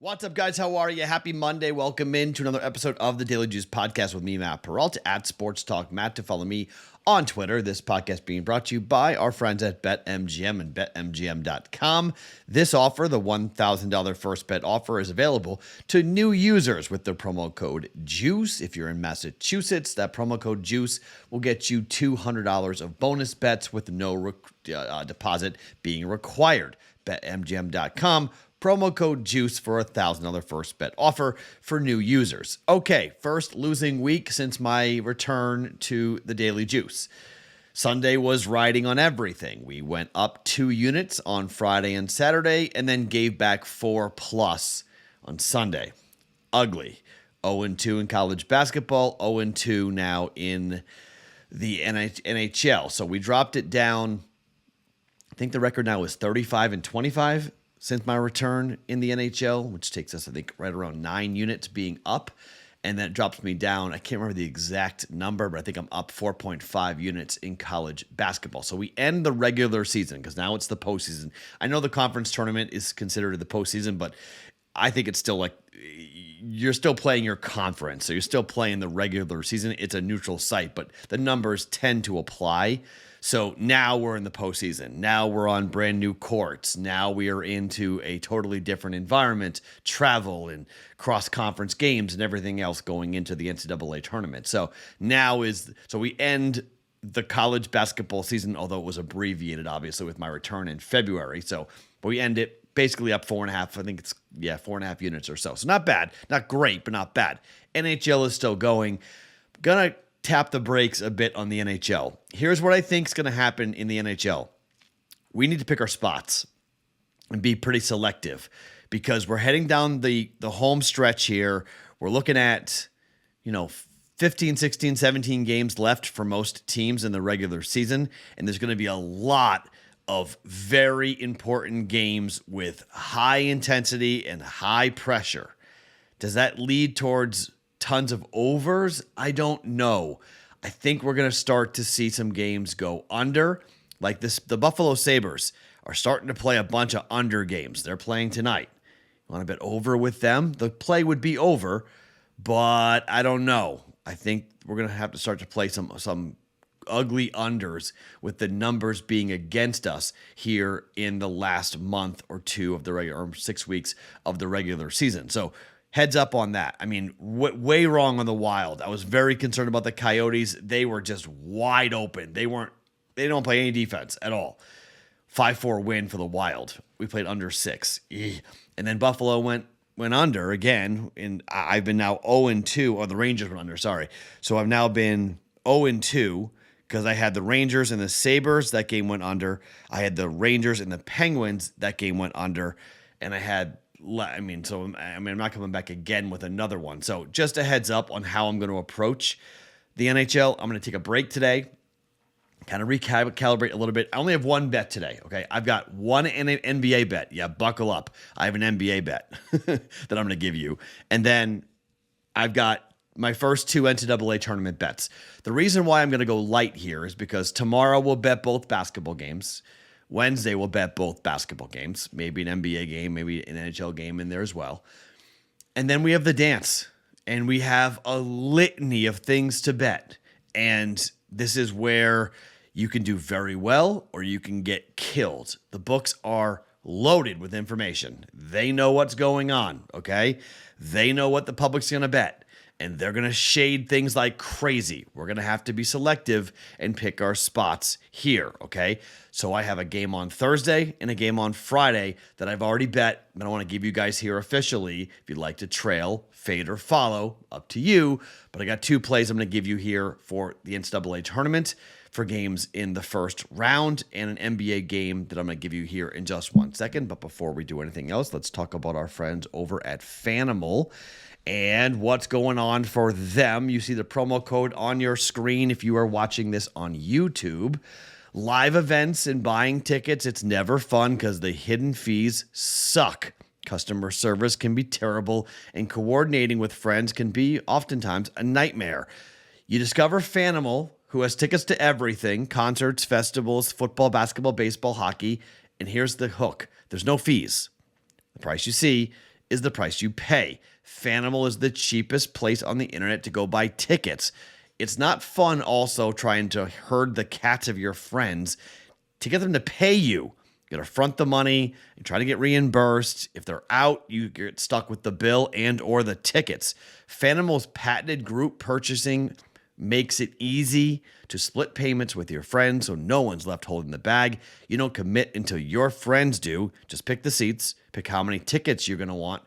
What's up, guys? How are you? Happy Monday. Welcome in to another episode of the Daily Juice Podcast with me, Matt Perrault, at Sports Talk Matt, to follow me on Twitter. This podcast being brought to you by our friends at BetMGM and BetMGM.com. This offer, the $1,000 first bet offer, is available to new users with the promo code JUICE. If you're in Massachusetts, that promo code JUICE will get you $200 of bonus bets with no deposit being required. BetMGM.com. Promo code JUICE for a $1,000 first bet offer for new users. Okay, first losing week since my return to the Daily Juice. Sunday was riding on everything. We went up 2 units on Friday and Saturday and then gave back 4+ on Sunday. Ugly. 0-2 in college basketball, 0-2 now in the NHL. So we dropped it down. I think the record now is 35-25. Since my return in the NHL, which takes us, I think, right around 9 units being up. And then it drops me down. I can't remember the exact number, but I think I'm up 4.5 units in college basketball. So we end the regular season because now it's the postseason. I know the conference tournament is considered the postseason, but I think it's still like you're still playing your conference. So you're still playing the regular season. It's a neutral site, but the numbers tend to apply. So now we're in the postseason. Now we're on brand new courts. Now we are into a totally different environment, travel and cross-conference games and everything else going into the NCAA tournament. So we end the college basketball season, although it was abbreviated, obviously, with my return in February. But we end it basically up 4.5. I think it's 4.5 units or so. So not bad, not great, but not bad. NHL is still going. Gonna tap the brakes a bit on the NHL. Here's what I think is going to happen in the NHL. We need to pick our spots and be pretty selective because we're heading down the home stretch here. We're looking at, 15, 16, 17 games left for most teams in the regular season, and there's going to be a lot of very important games with high intensity and high pressure. Does that lead towards tons of overs? I don't know. I think we're going to start to see some games go under. Like this, the Buffalo Sabres are starting to play a bunch of under games. They're playing tonight. You want to bet over with them? The play would be over, but I don't know. I think we're going to have to start to play some ugly unders with the numbers being against us here in the last month or two of the regular, or 6 weeks of the regular season. So heads up on that. I mean, way wrong on the Wild. I was very concerned about the Coyotes. They were just wide open. They don't play any defense at all. 5-4 win for the Wild. We played under 6. And then Buffalo went under again. And I've been now 0-2, or the Rangers went under, sorry. So I've now been 0-2 because I had the Rangers and the Sabres. That game went under. I had the Rangers and the Penguins. That game went under. And I'm not coming back again with another one. So just a heads up on how I'm going to approach the NHL. I'm going to take a break today, kind of recalibrate a little bit. I only have one bet today, okay? I've got one NBA bet. Yeah, buckle up. I have an NBA bet that I'm going to give you. And then I've got my first 2 NCAA tournament bets. The reason why I'm going to go light here is because tomorrow we'll bet both basketball games. Wednesday, we'll bet both basketball games, maybe an NBA game, maybe an NHL game in there as well. And then we have the dance, and we have a litany of things to bet. And this is where you can do very well or you can get killed. The books are loaded with information. They know what's going on, okay? They know what the public's going to bet. And they're going to shade things like crazy. We're going to have to be selective and pick our spots here, okay? So I have a game on Thursday and a game on Friday that I've already bet. I don't want to give you guys here officially. If you'd like to trail, fade, or follow, up to you. But I got 2 plays I'm going to give you here for the NCAA tournament for games in the first round and an NBA game that I'm going to give you here in just 1 second. But before we do anything else, let's talk about our friends over at Fanimal and what's going on for them. You see the promo code on your screen if you are watching this on YouTube. Live events and buying tickets, it's never fun because the hidden fees suck. Customer service can be terrible, and coordinating with friends can be oftentimes a nightmare. You discover Fanimal, who has tickets to everything: concerts, festivals, football, basketball, baseball, hockey. And here's the hook: there's no fees. The price you see is the price you pay. Fanimal is the cheapest place on the internet to go buy tickets. It's not fun also trying to herd the cats of your friends to get them to pay you. You gotta front the money and try to get reimbursed. If they're out, you get stuck with the bill and or the tickets. Fanimal's patented group purchasing makes it easy to split payments with your friends so no one's left holding the bag. You don't commit until your friends do. Just pick the seats, pick how many tickets you're gonna want,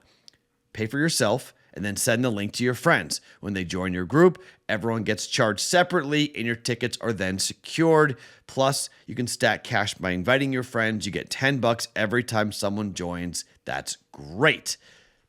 pay for yourself, and then send the link to your friends. When they join your group, everyone gets charged separately and your tickets are then secured. Plus, you can stack cash by inviting your friends. You get $10 every time someone joins. That's great.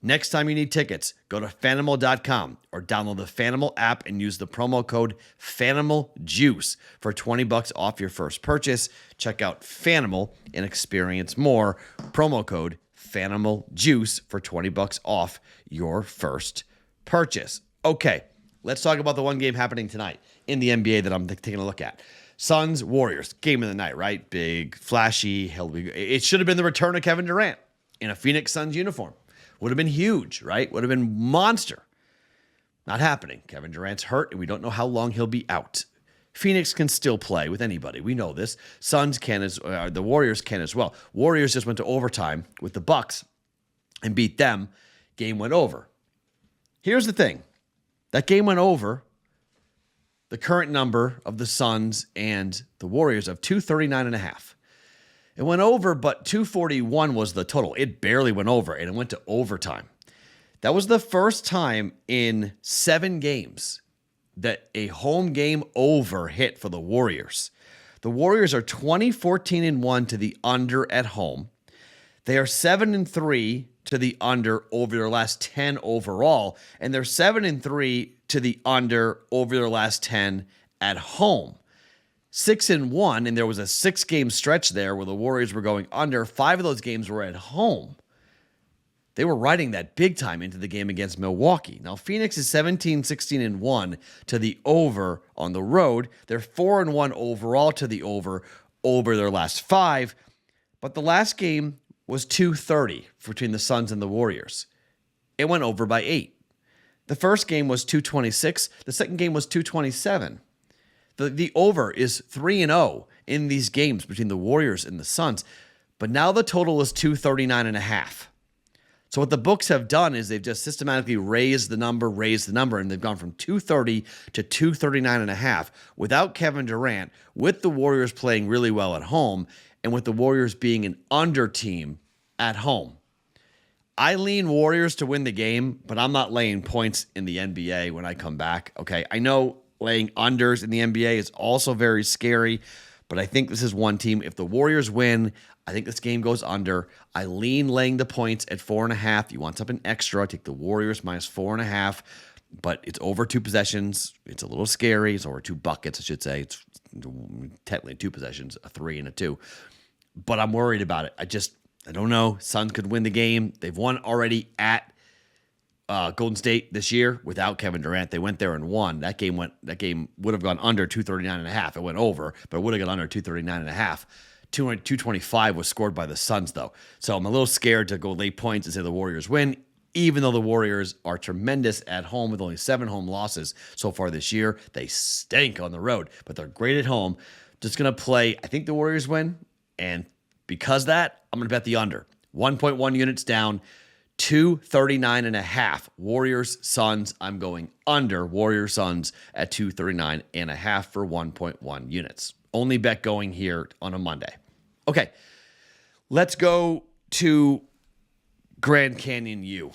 Next time you need tickets, go to Fanimal.com or download the Fanimal app and use the promo code FanimalJuice for $20 off your first purchase. Check out Fanimal and experience more. Promo code FanimalJuice for $20 off your first purchase. Okay, let's talk about the one game happening tonight in the NBA that I'm taking a look at. Suns, Warriors, game of the night, right? Big, flashy. It should have been the return of Kevin Durant in a Phoenix Suns uniform. Would have been huge, right? Would have been monster. Not happening. Kevin Durant's hurt, and we don't know how long he'll be out. Phoenix can still play with anybody. We know this. Suns can the Warriors can as well. Warriors just went to overtime with the Bucks and beat them. Game went over. Here's the thing. That game went over. The current number of the Suns and the Warriors of 239.5. It went over, but 241 was the total. It barely went over, and it went to overtime. That was the first time in 7 games that a home game over hit for the Warriors. The Warriors are 20-14-1 to the under at home. They are 7-3 to the under over their last 10 overall, and they're 7-3 to the under over their last 10 at home. 6-1, and there was a 6-game stretch there where the Warriors were going under. 5 of those games were at home. They were riding that big time into the game against Milwaukee. Now, Phoenix is 17-16-1 to the over on the road. They're 4-1 overall to the over their last 5. But the last game was 230 between the Suns and the Warriors. It went over by 8. The first game was 226. The second game was 227. The over is 3-0 in these games between the Warriors and the Suns. But now the total is 239.5. So what the books have done is they've just systematically raised the number, and they've gone from 230 to 239.5 without Kevin Durant, with the Warriors playing really well at home, and with the Warriors being an under team at home. I lean Warriors to win the game, but I'm not laying points in the NBA when I come back. Okay, I know laying unders in the NBA is also very scary, but I think this is one team. If the Warriors win, I think this game goes under. I lean laying the points at 4.5. You want something extra, take the Warriors minus 4.5, but it's over 2 possessions. It's a little scary. It's over 2 buckets, I should say. It's technically 2 possessions, a 3 and a 2. But I'm worried about it. I don't know. Suns could win the game. They've won already at Golden State this year without Kevin Durant. They went there and won. That game would have gone under 239.5. It went over, but it would have gone under 239.5. 225 was scored by the Suns, though. So I'm a little scared to go lay points and say the Warriors win, even though the Warriors are tremendous at home with only 7 home losses so far this year. They stink on the road, but they're great at home. Just going to play, I think the Warriors win, and because of that, I'm going to bet the under. 1.1 units down. 239.5. Warriors, Suns. I'm going under Warriors, Suns at 239.5 for 1.1 units. Only bet going here on a Monday. Okay, let's go to Grand Canyon U.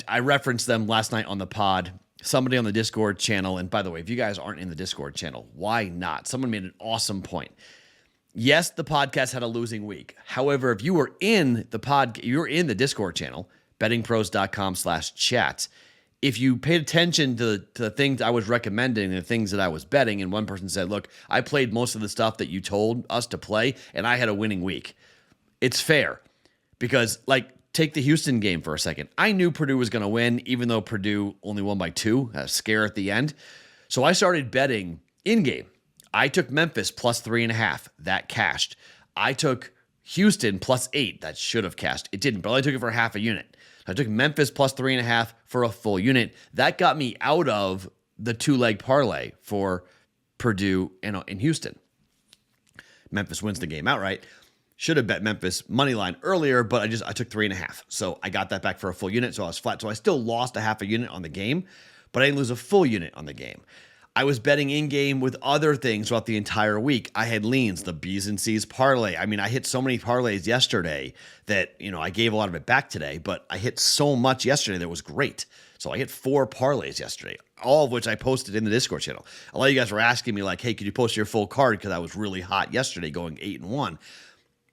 I referenced them last night on the pod. Somebody on the Discord channel, and by the way, if you guys aren't in the Discord channel, why not? Someone made an awesome point. Yes, the podcast had a losing week. However, if you were in the Discord channel, bettingpros.com/chat. If you paid attention to the things I was recommending and the things that I was betting, and one person said, look, I played most of the stuff that you told us to play, and I had a winning week. It's fair because, take the Houston game for a second. I knew Purdue was going to win, even though Purdue only won by 2, a scare at the end. So I started betting in-game. I took Memphis plus 3.5. That cashed. I took Houston +8. That should have cashed. It didn't, but I only took it for half a unit. I took Memphis +3.5 for a full unit. That got me out of the 2-leg parlay for Purdue in Houston. Memphis wins the game outright. Should have bet Memphis money line earlier, but I took 3.5. So I got that back for a full unit. So I was flat. So I still lost a half a unit on the game, but I didn't lose a full unit on the game. I was betting in-game with other things throughout the entire week. I had leans, the B's and C's parlay. I mean, I hit so many parlays yesterday that, I gave a lot of it back today, but I hit so much yesterday that was great. So I hit 4 parlays yesterday, all of which I posted in the Discord channel. A lot of you guys were asking me like, hey, could you post your full card? Because I was really hot yesterday going 8-1.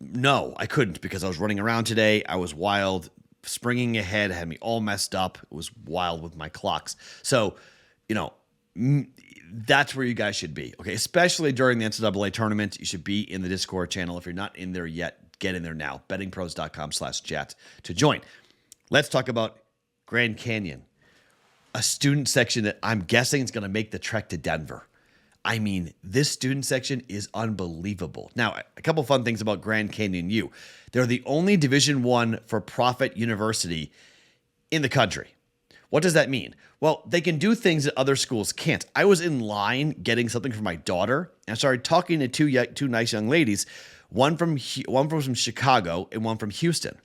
No, I couldn't because I was running around today. I was wild. Springing ahead had me all messed up. It was wild with my clocks. So, that's where you guys should be, okay? Especially during the NCAA tournament, you should be in the Discord channel. If you're not in there yet, get in there now. BettingPros.com/chat to join. Let's talk about Grand Canyon, a student section that I'm guessing is going to make the trek to Denver. I mean, this student section is unbelievable. Now, a couple fun things about Grand Canyon U. They're the only Division I for-profit university in the country. What does that mean? Well, they can do things that other schools can't. I was in line getting something for my daughter, and I started talking to two nice young ladies, one from Chicago and one from Houston.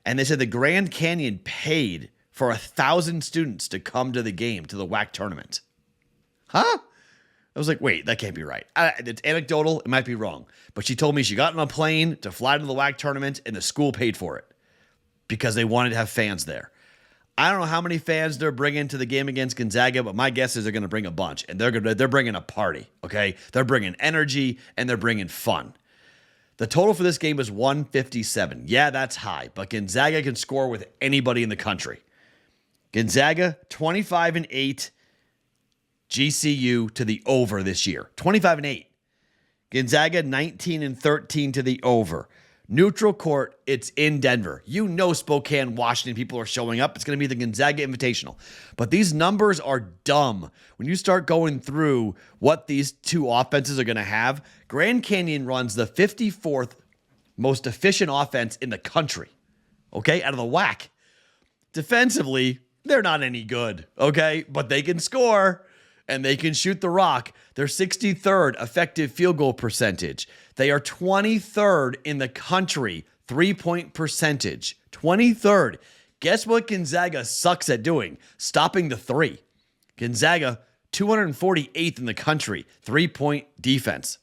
And they said the Grand Canyon paid for 1,000 students to come to the game, to the WAC tournament. Huh? I was like, wait, that can't be right. It's anecdotal. It might be wrong. But she told me she got on a plane to fly to the WAC tournament, and the school paid for it because they wanted to have fans there. I don't know how many fans they're bringing to the game against Gonzaga, but my guess is they're going to bring a bunch, and they're bringing a party, okay? They're bringing energy, and they're bringing fun. The total for this game is 157. Yeah, that's high, but Gonzaga can score with anybody in the country. Gonzaga, 25-8, GCU to the over this year. 25-8. Gonzaga, 19-13 to the over. Neutral court, it's in Denver. Spokane, Washington people are showing up. It's going to be the Gonzaga Invitational. But these numbers are dumb. When you start going through what these two offenses are going to have, Grand Canyon runs the 54th most efficient offense in the country, okay, out of the WAC. Defensively, they're not any good, okay, but they can score and they can shoot the rock. They're 63rd effective field goal percentage. They are 23rd in the country, 3-point percentage. 23rd. Guess what Gonzaga sucks at doing? Stopping the three. Gonzaga, 248th in the country, 3-point defense.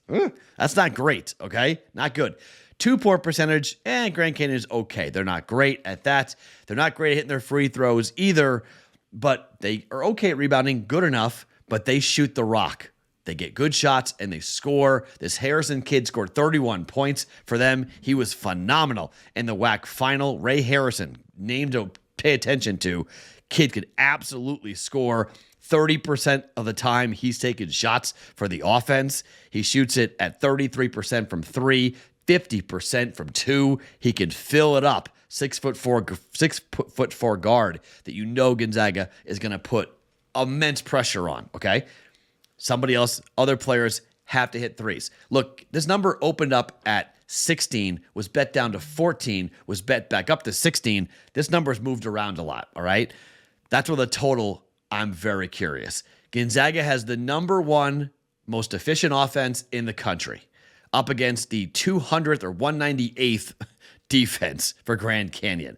That's not great, okay? Not good. 2-point percentage, Grand Canyon is okay. They're not great at that. They're not great at hitting their free throws either, but they are okay at rebounding, good enough, but they shoot the rock. They get good shots and they score. This Harrison kid scored 31 points for them. He was phenomenal in the WAC final. Ray Harrison, name to pay attention to. Kid could absolutely score. 30% of the time he's taking shots for the offense. He shoots it at 33% from 3, 50% from 2. He can fill it up. 6'4" guard that Gonzaga is going to put immense pressure on, okay? Somebody else, other players have to hit threes. Look, this number opened up at 16, was bet down to 14, was bet back up to 16. This number's moved around a lot, all right? That's where the total, I'm very curious. Gonzaga has the number 1 most efficient offense in the country up against the 200th or 198th defense for Grand Canyon.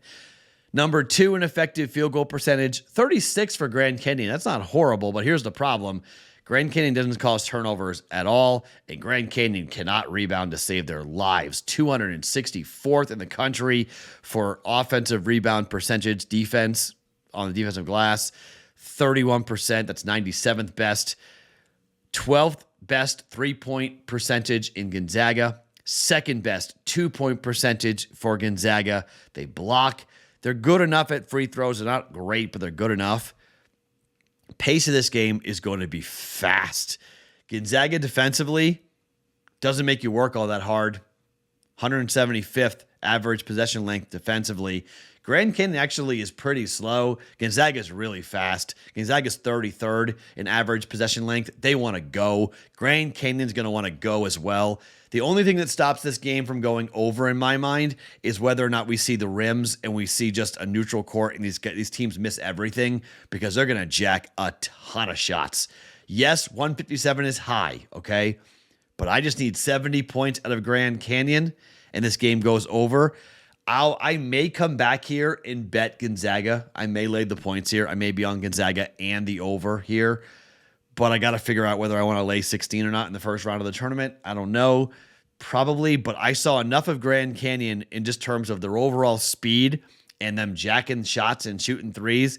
Number 2 in effective field goal percentage, 36 for Grand Canyon. That's not horrible, but here's the problem. Grand Canyon doesn't cause turnovers at all, and Grand Canyon cannot rebound to save their lives. 264th in the country for offensive rebound percentage defense on the defensive glass. 31%, that's 97th best. 12th best 3-point percentage in Gonzaga. Second best 2-point percentage for Gonzaga. They block. They're good enough at free throws. They're not great, but they're good enough. Pace of this game is going to be fast. Gonzaga defensively doesn't make you work all that hard. 175th average possession length defensively. Grand Canyon actually is pretty slow. Gonzaga is really fast. Gonzaga's 33rd in average possession length. They want to go. Grand Canyon's going to want to go as well. The only thing that stops this game from going over in my mind is whether or not we see the rims and we see just a neutral court and these teams miss everything, because they're going to jack a ton of shots. Yes, 157 is high, okay? But I just need 70 points out of Grand Canyon, and this game goes over. I may come back here and bet Gonzaga. I may lay the points here. I may be on Gonzaga and the over here, but I got to figure out whether I want to lay 16 or not in the first round of the tournament. I don't know. Probably, but I saw enough of Grand Canyon in just terms of their overall speed and them jacking shots and shooting threes.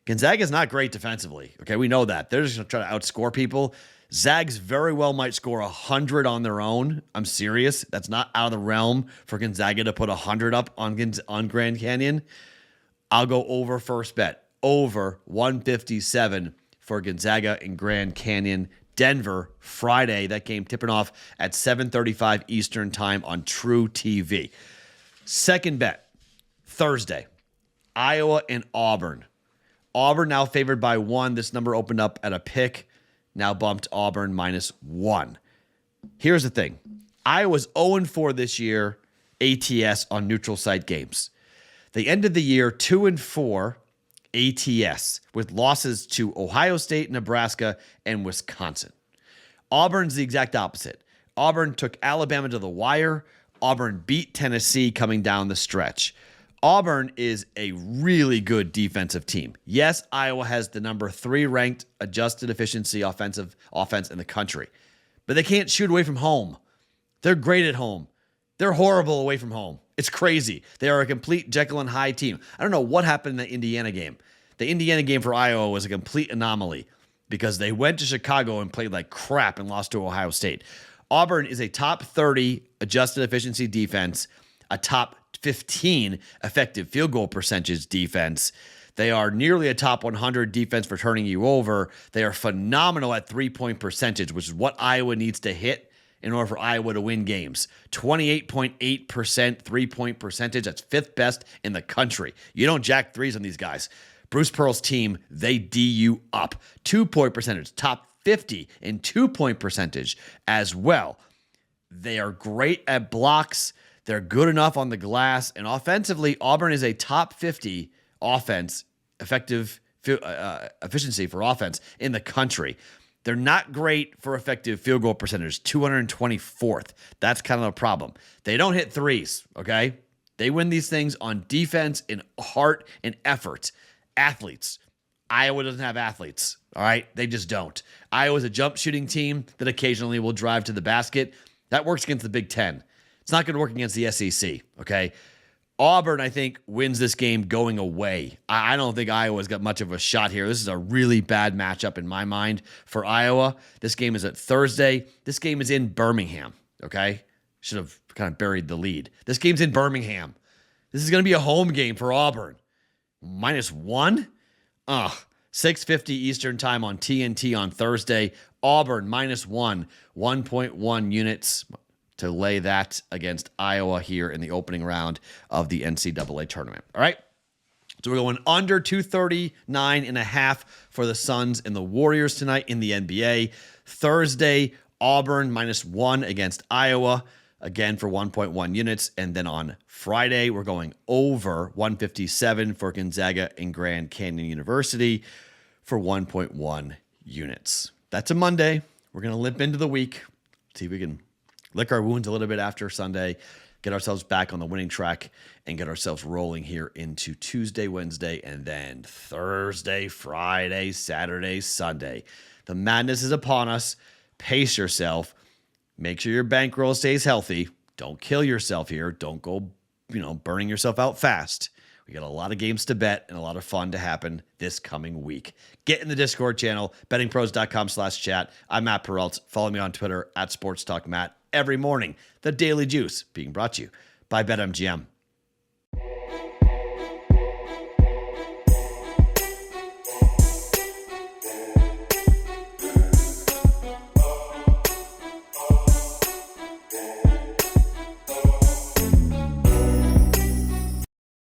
Gonzaga's not great defensively. Okay, we know that. They're just going to try to outscore people. Zags very well might score 100 on their own. I'm serious. That's not out of the realm for Gonzaga to put 100 up on Grand Canyon. I'll go over first bet. Over 157 for Gonzaga in Grand Canyon. Denver, Friday. That game tipping off at 7:35 Eastern time on True TV. Second bet, Thursday. Iowa and Auburn. Auburn now favored by 1. This number opened up at a pick. Now bumped Auburn -1. Here's the thing. Iowa's 0-4 this year, ATS on neutral site games. They ended the year 2-4 ATS with losses to Ohio State, Nebraska, and Wisconsin. Auburn's the exact opposite. Auburn took Alabama to the wire. Auburn beat Tennessee coming down the stretch. Auburn is a really good defensive team. Yes, Iowa has the number 3 ranked adjusted efficiency offense in the country, but they can't shoot away from home. They're great at home. They're horrible away from home. It's crazy. They are a complete Jekyll and Hyde team. I don't know what happened in the Indiana game. The Indiana game for Iowa was a complete anomaly because they went to Chicago and played like crap and lost to Ohio State. Auburn is a top 30 adjusted efficiency defense, a top 15 effective field goal percentage defense. They are nearly a top 100 defense for turning you over. They are phenomenal at 3-point percentage, which is what Iowa needs to hit in order for Iowa to win games. 28.8% 3-point percentage. That's 5th best in the country. You don't jack threes on these guys. Bruce Pearl's team, they D you up. 2-point percentage, top 50 in 2-point percentage as well. They are great at blocks. They're good enough on the glass. And offensively, Auburn is a top 50 offense, efficiency for offense in the country. They're not great for effective field goal percentage, 224th. That's kind of a problem. They don't hit threes, okay? They win these things on defense and heart and effort. Athletes. Iowa doesn't have athletes, all right? They just don't. Iowa's a jump shooting team that occasionally will drive to the basket. That works against the Big Ten. It's not going to work against the SEC, okay? Auburn, I think, wins this game going away. I don't think Iowa's got much of a shot here. This is a really bad matchup in my mind for Iowa. This game is at Thursday. This game is in Birmingham, okay? Should have kind of buried the lead. This game's in Birmingham. This is going to be a home game for Auburn. -1? 6:50 Eastern time on TNT on Thursday. Auburn -1, 1.1 units to lay that against Iowa here in the opening round of the NCAA tournament. All right. So we're going under 239.5 for the Suns and the Warriors tonight in the NBA. Thursday, Auburn -1 against Iowa, again for 1.1 units. And then on Friday, we're going over 157 for Gonzaga and Grand Canyon University for 1.1 units. That's a Monday. We're going to limp into the week. See if we can lick our wounds a little bit after Sunday, get ourselves back on the winning track, and get ourselves rolling here into Tuesday, Wednesday, and then Thursday, Friday, Saturday, Sunday. The madness is upon us. Pace yourself. Make sure your bankroll stays healthy. Don't kill yourself here. Don't go, burning yourself out fast. We got a lot of games to bet and a lot of fun to happen this coming week. Get in the Discord channel, bettingpros.com/chat. I'm Matt Perrault. Follow me on Twitter @SportsTalkMatt. Every morning, the Daily Juice being brought to you by BetMGM.